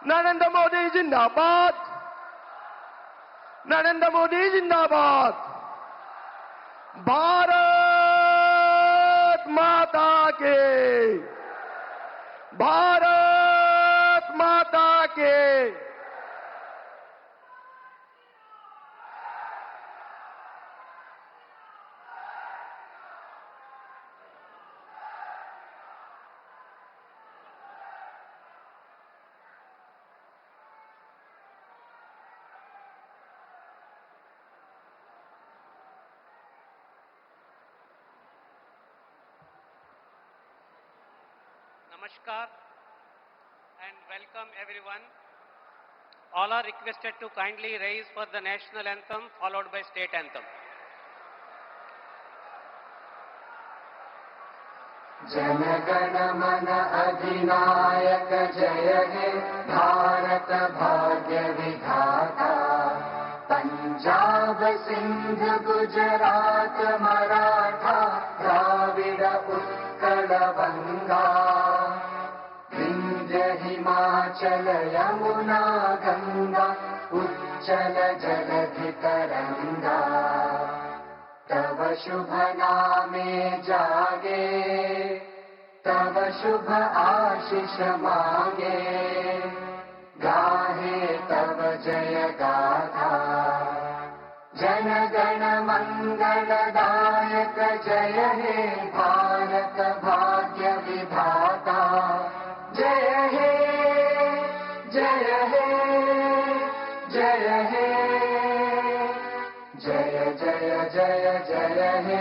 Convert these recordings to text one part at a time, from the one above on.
नरेंद्र मोदी जिंदाबाद, नरेंद्र मोदी जिंदाबाद। भारत माता के, भारत माता के। Namaskar and welcome everyone. All are requested to kindly rise for the national anthem followed by state anthem. Jana Gana मन अधिनायक जय हे भारत भाग्य विधाता। पंजाब सिंध गुजरात मराठा द्राविड़ उत्कल बंगा। विंध्य हिमाचल यमुना गंगा उच्चल जलधि तरंगा। तव शुभ नामे जागे, तव शुभ आशीष मांगे। गाहे तव जय गाथा, जन गण मंगलदायक जय हे भारत भाग्य विधाता। जय हे, जय हे, जय हे, जय जय जय जय हे।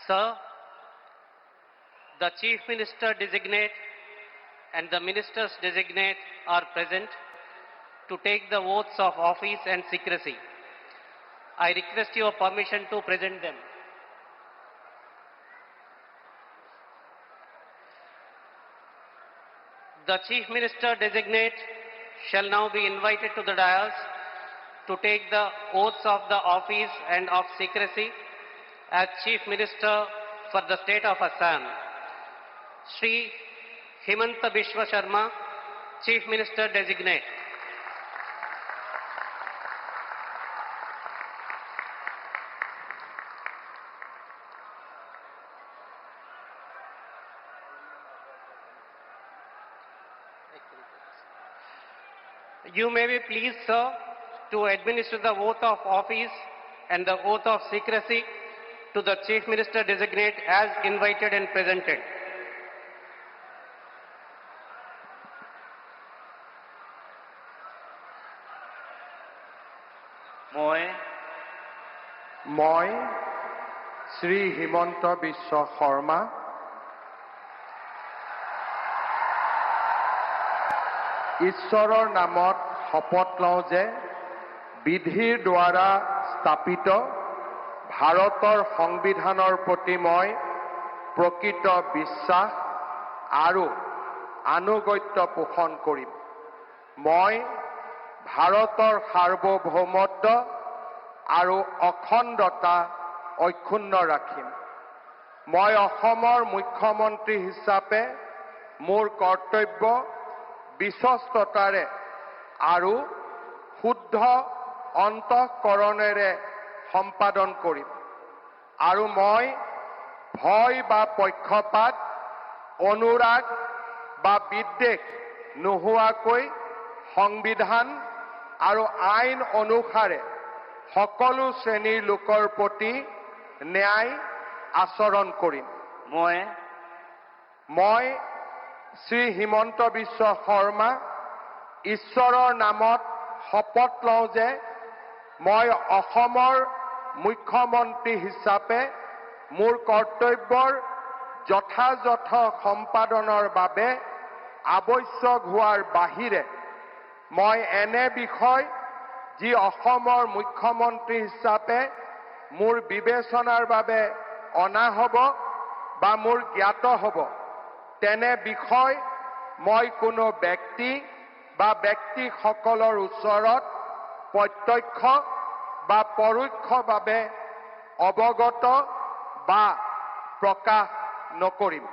Sir, the Chief Minister designate and the Ministers designate are present to take the oaths of office and secrecy. I request your permission to present them. The Chief Minister designate shall now be invited to the dais to take the oaths of the office and of secrecy as Chief Minister for the State of Assam. Shri Himanta Biswa Sharma, Chief Minister designate. You may be pleased, sir, to administer the oath of office and the oath of secrecy to the Chief Minister designate as invited and presented. মই শ্ৰী হিমন্ত বিশ্ব শৰ্মা ঈশ্বৰৰ নামত শপত লওঁ যে বিধিৰ দ্বাৰা স্থাপিত ভাৰতৰ সংবিধানৰ প্ৰতি মই প্ৰকৃত বিশ্বাস আৰু আনুগত্য পোষণ কৰিম। মই ভাৰতৰ সাৰ্বভৌমত্ব আৰু অখণ্ডতা অক্ষুণ্ণ ৰাখিম। মই অসমৰ মুখ্যমন্ত্ৰী হিচাপে মোৰ কৰ্তব্য বিশ্বস্ততাৰে আৰু শুদ্ধ অন্তঃকৰণেৰে সম্পাদন কৰিম আৰু মই ভয় বা পক্ষপাত, অনুৰাগ বা বিদ্বেষ নোহোৱাকৈ সংবিধান আৰু আইন অনুসাৰে সকলো শ্ৰেণীৰ লোকৰ প্ৰতি ন্যায় আচৰণ কৰিম। মই শ্ৰী হিমন্ত বিশ্ব শৰ্মা ঈশ্বৰৰ নামত শপত লওঁ যে মই অসমৰ মুখ্যমন্ত্ৰী হিচাপে মোৰ কৰ্তব্যৰ যথাযথ সম্পাদনৰ বাবে আৱশ্যক হোৱাৰ বাহিৰে মই এনে বিষয় যি অসমৰ মুখ্যমন্ত্ৰী হিচাপে মোৰ বিবেচনাৰ বাবে অনা হ'ব বা মোৰ জ্ঞাত হ'ব, তেনে বিষয় মই কোনো ব্যক্তি বা ব্যক্তিসকলৰ ওচৰত প্ৰত্যক্ষ বা পৰোক্ষভাৱে অৱগত বা প্ৰকাশ নকৰিম।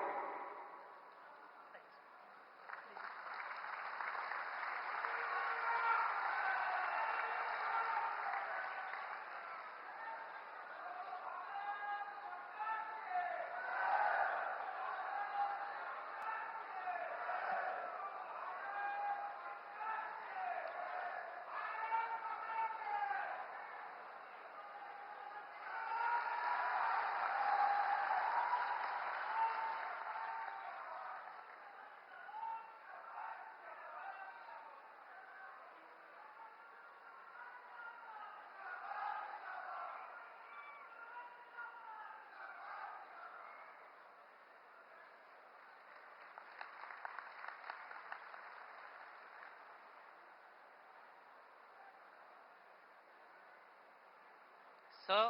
Sir,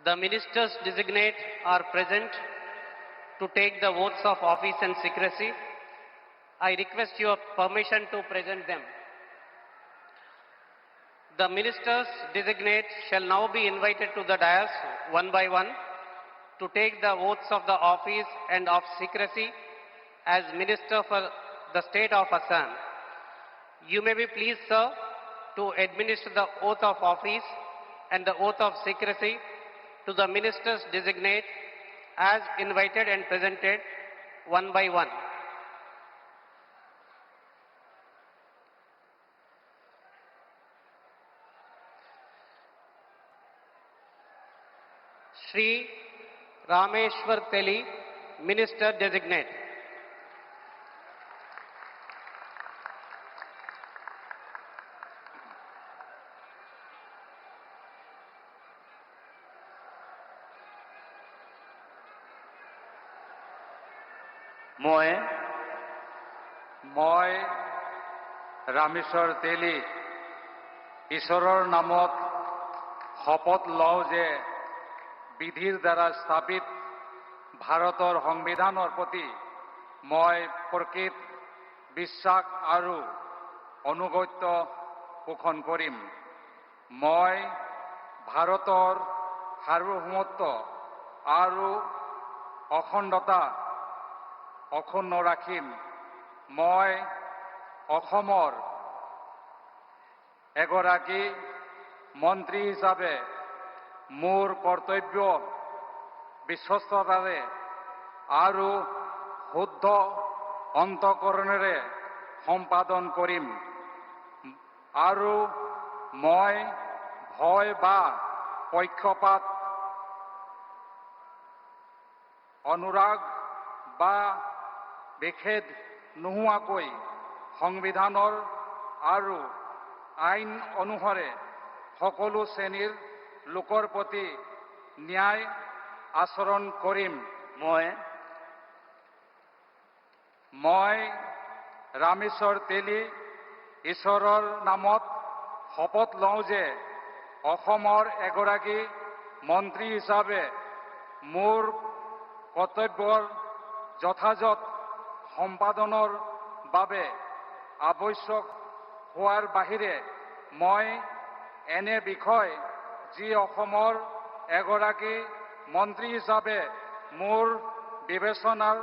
the ministers designate are present to take the oaths of office and secrecy. I request your permission to present them. The ministers designate shall now be invited to the dais one by one to take the oaths of the office and of secrecy as minister for the state of Assam. You may be pleased, sir, to administer the oath of office and the oath of secrecy to the ministers designate as invited and presented one by one. Shri Rameshwar Teli, Minister Designate. মই ৰামেশ্বৰ তেলী ঈশ্বৰৰ নামত শপত লওঁ যে বিধিৰ দ্বাৰা স্থাপিত ভাৰতৰ সংবিধানৰ প্ৰতি মই প্ৰকৃত বিশ্বাস আৰু অনুগত্য পোষণ কৰিম। মই ভাৰতৰ সাৰ্বভৌমত্ব আৰু অখণ্ডতা অক্ষুণ্ণ ৰাখিম। মই অসমৰ এগৰাকী মন্ত্ৰী হিচাপে মোৰ কৰ্তব্য বিশ্বস্ততাৰে আৰু শুদ্ধ অন্তঃকৰণেৰে সম্পাদন কৰিম আৰু মই ভয় বা পক্ষপাত, অনুৰাগ বা বিভেদ নোহোৱাকৈ সংবিধানৰ আৰু আইন অনুসাৰে সকলো শ্ৰেণীৰ লোকৰ প্ৰতি ন্যায় আচৰণ কৰিম। মই ৰামেশ্বৰ তেলী ঈশ্বৰৰ নামত শপত লওঁ যে অসমৰ এগৰাকী মন্ত্ৰী হিচাপে মোৰ কৰ্তব্যৰ যথাযথ সম্পাদনৰ বাবে আৱশ্যক হোৱাৰ বাহিৰে মই এনে বিষয় যি অসমৰ এগৰাকী মন্ত্ৰী হিচাপে মোৰ বিবেচনাৰ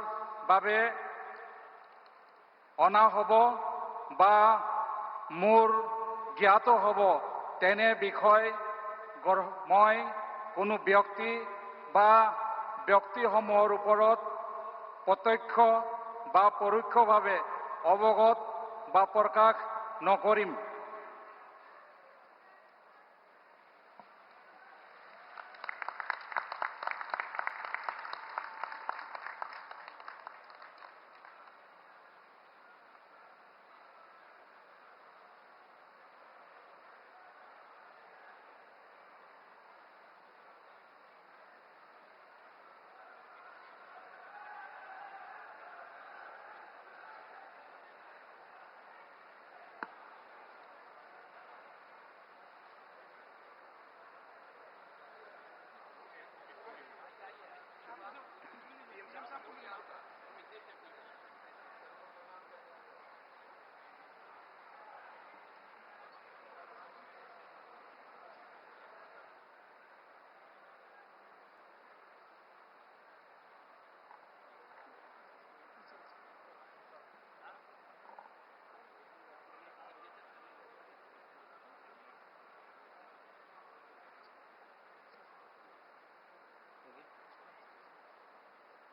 বাবে অনা হ'ব বা মোৰ জ্ঞাত হ'ব তেনে বিষয় মই কোনো ব্যক্তি বা ব্যক্তিসমূহৰ ওপৰত প্ৰত্যক্ষ বা পৰোক্ষভাৱে অৱগত বা প্ৰকাশ নকৰিম।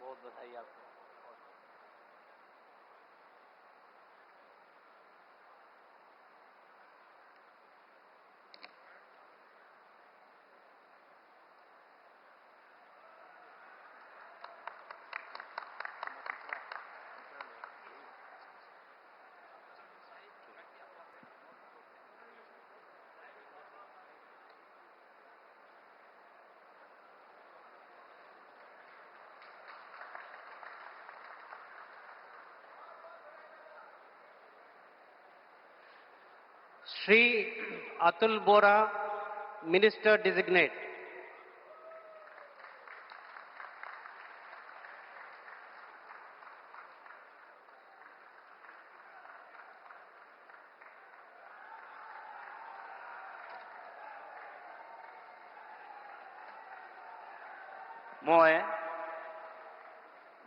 बहुत बधाई आपको। Shri Atul Bora, Minister Designate.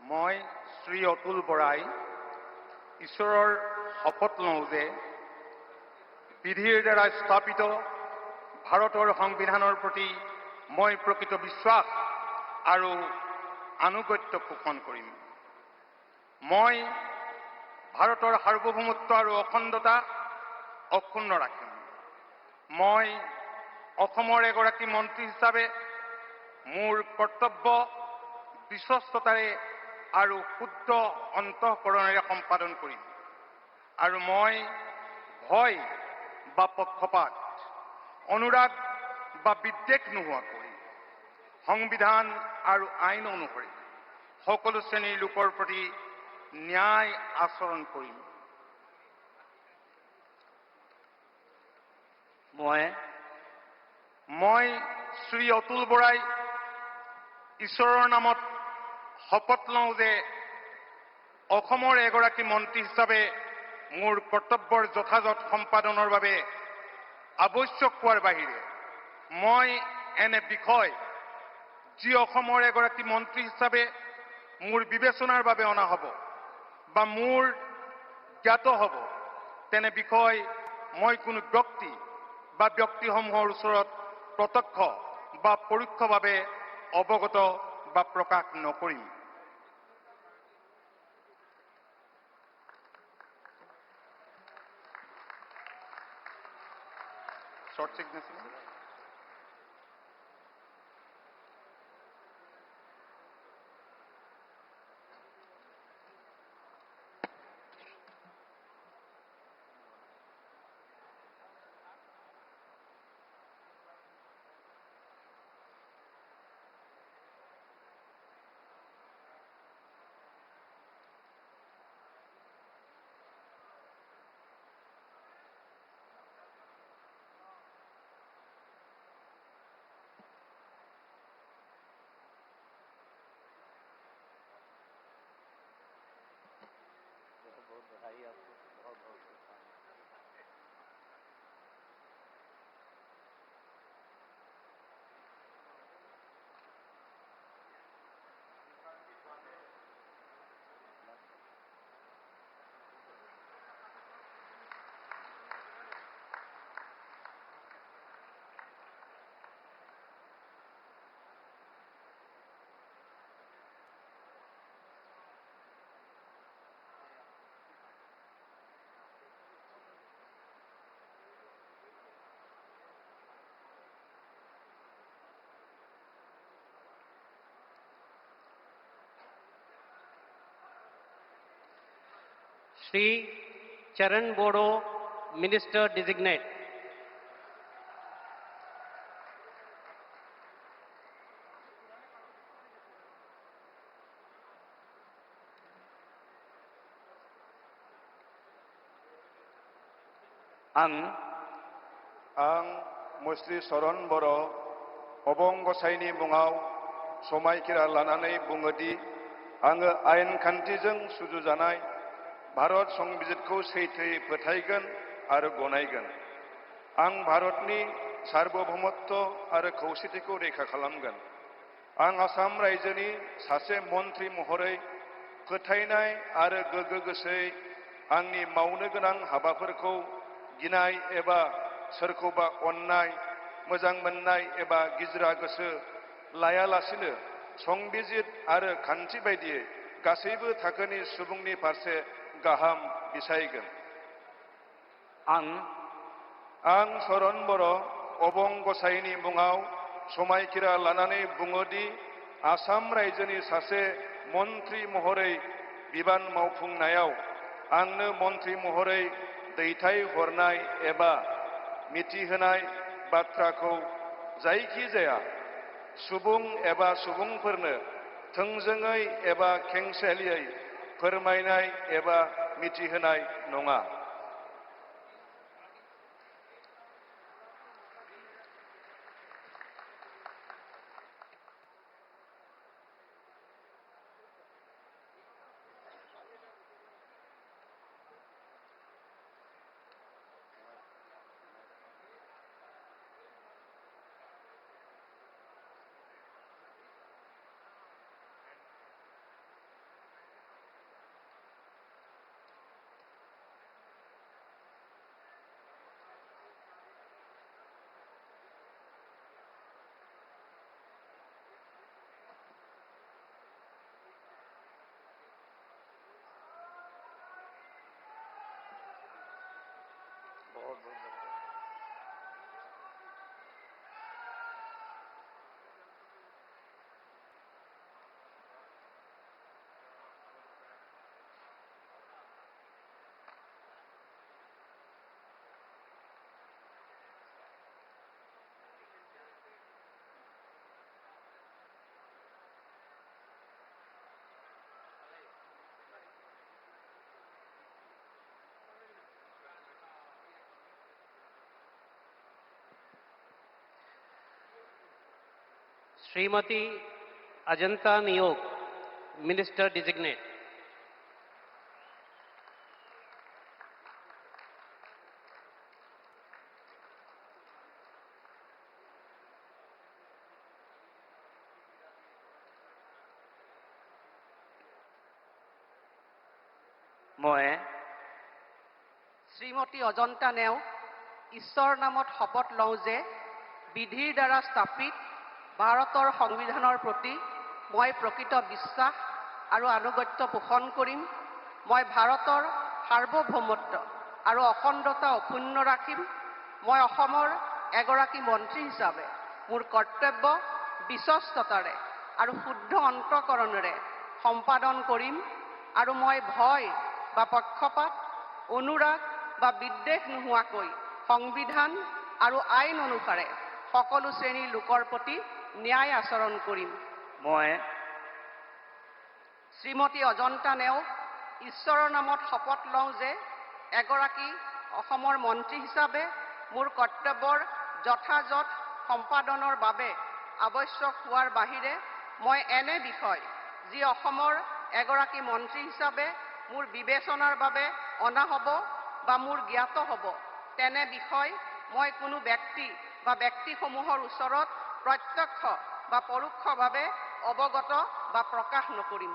মই শ্ৰী অতুল বৰাই ঈশ্বৰৰ শপত লওঁ যে বিধিৰ দ্বাৰা স্থাপিত ভাৰতৰ সংবিধানৰ প্ৰতি মই প্ৰকৃত বিশ্বাস আৰু আনুগত্য পোষণ কৰিম। মই ভাৰতৰ সাৰ্বভৌমত্ব আৰু অখণ্ডতা অক্ষুণ্ণ ৰাখিম। মই অসমৰ এগৰাকী মন্ত্ৰী হিচাপে মোৰ কৰ্তব্য বিশ্বস্ততাৰে আৰু শুদ্ধ অন্তঃকৰণেৰে সম্পাদন কৰিম আৰু মই ভয় বা পক্ষপাত অনুৰাগ বা বিদ্বেষ নোহোৱাকৈ সংবিধান আৰু আইন অনুসৰি সকলো শ্ৰেণীৰ লোকৰ প্ৰতি ন্যায় আচৰণ কৰিম। মই শ্ৰী অতুল বৰাই ঈশ্বৰৰ নামত শপত লওঁ যে অসমৰ এগৰাকী মন্ত্ৰী হিচাপে মোৰ কৰ্তব্যৰ যথাযথ সম্পাদনৰ বাবে আৱশ্যক হোৱাৰ বাহিৰে মই এনে বিষয় যি অসমৰ এগৰাকী মন্ত্ৰী হিচাপে মোৰ বিবেচনাৰ বাবে অনা হ'ব বা মোৰ জ্ঞাত হ'ব তেনে বিষয় মই কোনো ব্যক্তি বা ব্যক্তিসমূহৰ ওচৰত প্ৰত্যক্ষ বা পৰোক্ষভাৱে অৱগত বা প্ৰকাশ নকৰিম। Short signature. Shri Charan Bodo, Minister Designate. आं मुस्लि सरन बर' अबं गसाइनि मुङाव समायखिरा लानानै बुङोदि आङो आयेन खान्थिजों सुजुजानाय भारत संबिजितखौ सैथोयै फोथायगोन आरो गनायगोन। आं भारतनि सार्वभौमत्व आरो खौसेथिखौ रैखा खालामगोन। आं आसाम रायजोनि सासे मन्थ्रि महरै फोथायनाय आरो गोगो गोसोयै आंनि मावनो गोनां हाबाफोरखौ गिनाय एबा सोरखौबा अननाय, मोजां मोननाय एबा गिज्रा गोसो लायालासिनो संबिजित आरो खान्थि बायदियै गासैबो थाखोनि सुबुंनि फारसे गाहाम बिसायगोन। आं सरन बर' अबं गसाइनि मुङाव समायखिरा लानानै बुङोदि आसाम रायजोनि सासे मन्थ्रि महरै बिबान मावफुंनायाव आंनो मन्थ्रि महरै दैथाय हरनाय एबा मिथिहोनाय बाथ्राखौ जायखिजाया सुबुं एबा सुबुंफोरनो थोंजोङै एबा खेंसालियै फोरमायनाय एबा मिथिहोनाय नङा। Srimati Ajanta Niyog, Minister Designate. মই শ্ৰীমতী অজন্তা নেওগ ঈশ্বৰৰ নামত শপত লওঁ যে বিধিৰ দ্বাৰা স্থাপিত ভাৰতৰ সংবিধানৰ প্ৰতি মই প্ৰকৃত বিশ্বাস আৰু আনুগত্য পোষণ কৰিম। মই ভাৰতৰ সাৰ্বভৌমত্ব আৰু অখণ্ডতা অক্ষুণ্ণ ৰাখিম। মই অসমৰ এগৰাকী মন্ত্ৰী হিচাপে মোৰ কৰ্তব্য বিশ্বস্ততাৰে আৰু শুদ্ধ অন্তঃকৰণেৰে সম্পাদন কৰিম আৰু মই ভয় বা পক্ষপাত, অনুৰাগ বা বিদ্বেষ নোহোৱাকৈ সংবিধান আৰু আইন অনুসাৰে সকলো শ্ৰেণীৰ লোকৰ প্ৰতি ন্যায় আচৰণ কৰিম। মই শ্ৰীমতী অজন্তা নেওগ ঈশ্বৰৰ নামত শপত লওঁ যে এগৰাকী অসমৰ মন্ত্ৰী হিচাপে মোৰ কৰ্তব্যৰ যথাযথ সম্পাদনৰ বাবে আৱশ্যক হোৱাৰ বাহিৰে মই এনে বিষয় যি অসমৰ এগৰাকী মন্ত্ৰী হিচাপে মোৰ বিবেচনাৰ বাবে অনা হ'ব বা মোৰ জ্ঞাত হ'ব তেনে বিষয় মই কোনো ব্যক্তি বা ব্যক্তিসমূহৰ ওচৰত প্ৰত্যক্ষ বা পৰোক্ষভাৱে অৱগত বা প্ৰকাশ নকৰিম।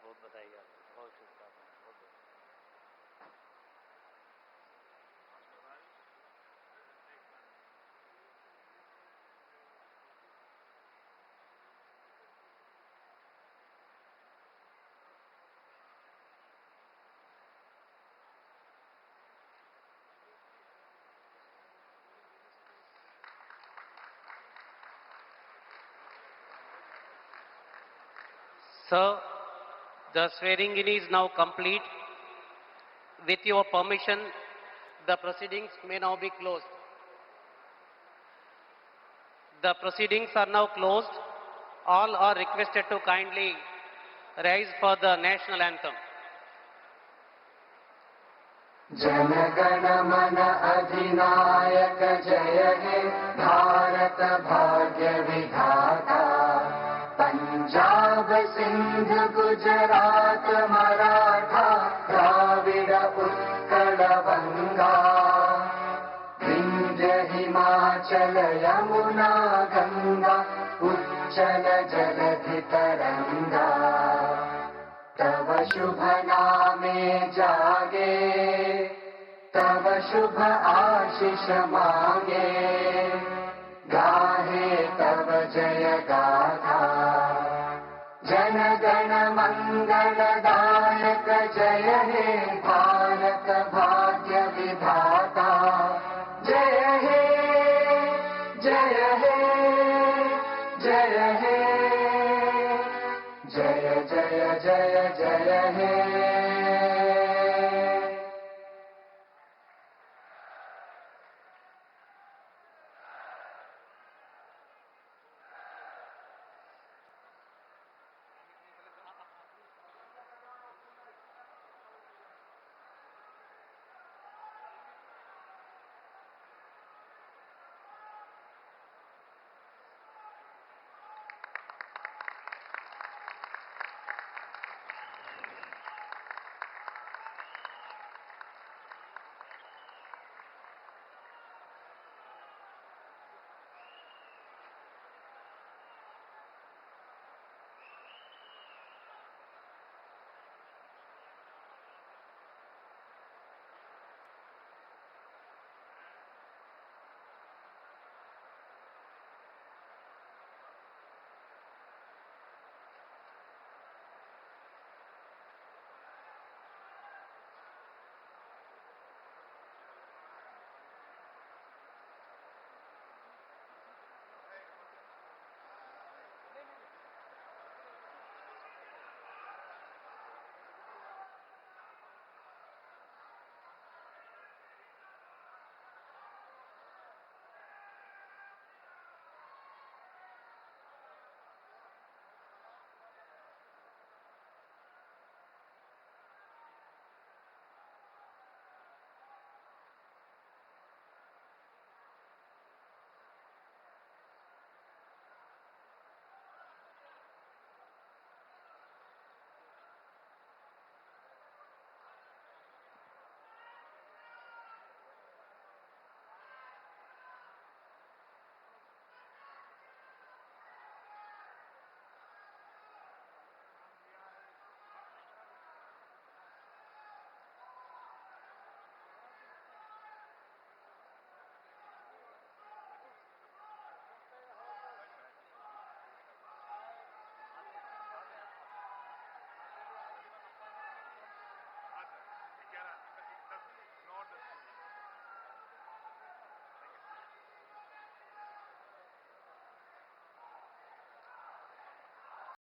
बहुत बधाई आपको, बहुत शुभकामनाएं, बहुत बहुत। Sir, the swearing in is now complete. With your permission, the proceedings may now be closed. The proceedings are now closed. All are requested to kindly rise for the national anthem. Jana Gana मन अधिनायक जय हे भारत भाग्य विधाता पंजाब सिंध गुजरात मराठा द्राविड़ उत्कल बंगा विंध्य हिमाचल यमुना गंगा उच्चल जलधि तरंगा तव शुभ नामे जागे तव शुभ आशीष मांगे गाहे तव जय गाथा जन गण मंगल दायक जय हे भारत भाग्य विधाता जय हे जय हे जय हे जय जय जय जय हे